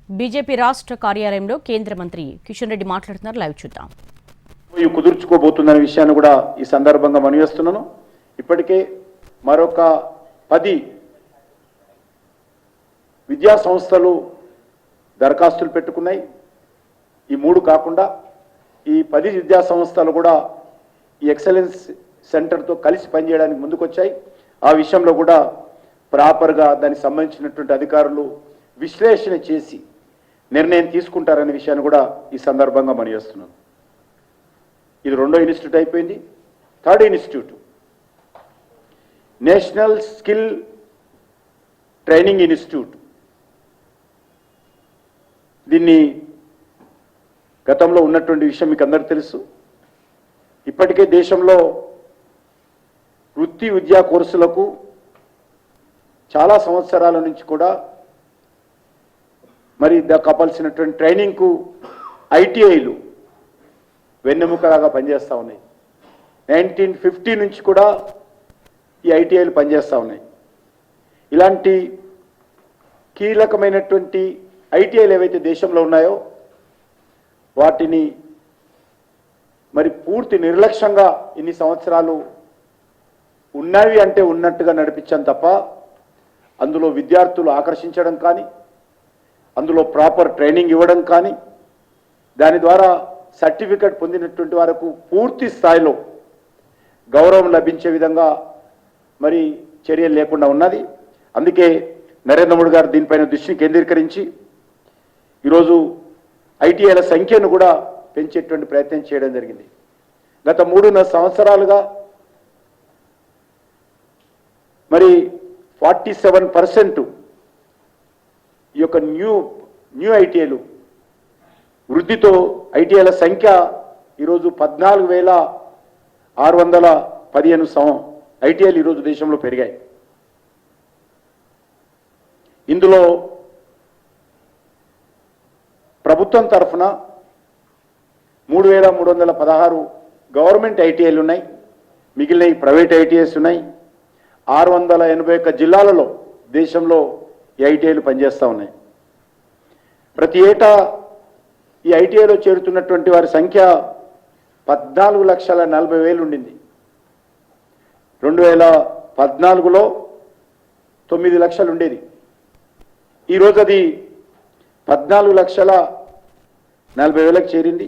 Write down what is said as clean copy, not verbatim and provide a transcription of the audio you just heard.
BJP రాష్ట్ర కార్యాలయంలో కేంద్ర మంత్రి కిషన్ రెడ్డి మాట్లాడుతున్నారు. లైవ్ చూద్దాం. కుదుర్చుకోబోతుందనే విషయాన్ని కూడా ఈ సందర్భంగా మనవిస్తున్నాను. ఇప్పటికే మరొక 10 విద్యా సంస్థలు దరఖాస్తులు పెట్టుకున్నాయి. ఈ 3 కాకుండా ఈ 10 విద్యా సంస్థలు కూడా ఈ ఎక్సలెన్స్ సెంటర్తో కలిసి పనిచేయడానికి ముందుకొచ్చాయి. ఆ విషయంలో కూడా ప్రాపర్గా దానికి సంబంధించినటువంటి అధికారులు విశ్లేషణ చేసి నిర్ణయం తీసుకుంటారనే విషయాన్ని కూడా ఈ సందర్భంగా మనవిస్తున్నాను. ఇది 2వ ఇన్స్టిట్యూట్ అయిపోయింది. 3rd institute national skill training institute. దీన్ని గతంలో ఉన్నటువంటి విషయం మీకు అందరికీ తెలుసు. ఇప్పటికే దేశంలో వృత్తి విద్యా కోర్సులకు చాలా సంవత్సరాల నుంచి కూడా మరి కావాల్సినటువంటి ట్రైనింగ్కు ఐటీఐలు వెన్నెముకలాగా పనిచేస్తూ ఉన్నాయి. 1950 నుంచి కూడా ఈ ఐటీఐలు పనిచేస్తూ ఉన్నాయి. ఇలాంటి కీలకమైనటువంటి ఐటీఐలు ఏవైతే దేశంలో ఉన్నాయో వాటిని మరి పూర్తి నిర్లక్ష్యంగా ఇన్ని సంవత్సరాలు ఉన్నవి అంటే ఉన్నట్టుగా నడిపించాం తప్ప అందులో విద్యార్థులు ఆకర్షించడం కానీ, అందులో ప్రాపర్ ట్రైనింగ్ ఇవ్వడం కానీ, దాని ద్వారా సర్టిఫికెట్ పొందినటువంటి వరకు పూర్తి స్థాయిలో గౌరవం లభించే విధంగా మరి చర్యలు లేకుండా ఉన్నది. అందుకే నరేంద్ర మోడీ గారు దీనిపైన దృష్టిని కేంద్రీకరించి ఈరోజు ఐటీఐల సంఖ్యను కూడా పెంచేటువంటి ప్రయత్నం చేయడం జరిగింది. గత 3.5 సంవత్సరాలుగా మరి 47% ఈ యొక్క న్యూ ఐటీఐలు వృద్ధితో ఐటీఐల సంఖ్య ఈరోజు 14,615 ఐటీఐలు ఈరోజు దేశంలో పెరిగాయి. ఇందులో ప్రభుత్వం తరఫున 3,316 గవర్నమెంట్ ఐటీఐలు ఉన్నాయి. మిగిలిన ప్రైవేట్ ఐటీఐస్ ఉన్నాయి. 681 జిల్లాలలో దేశంలో ఈ ఐటీఐలు పనిచేస్తూ ఉన్నాయి. ప్రతి ఏటా ఈ ఐటీఐలో చేరుతున్నటువంటి వారి సంఖ్య 14,40,000 ఉండింది. 2014లో 9 లక్షలు ఉండేది. ఈరోజు అది 14,40,000కు చేరింది.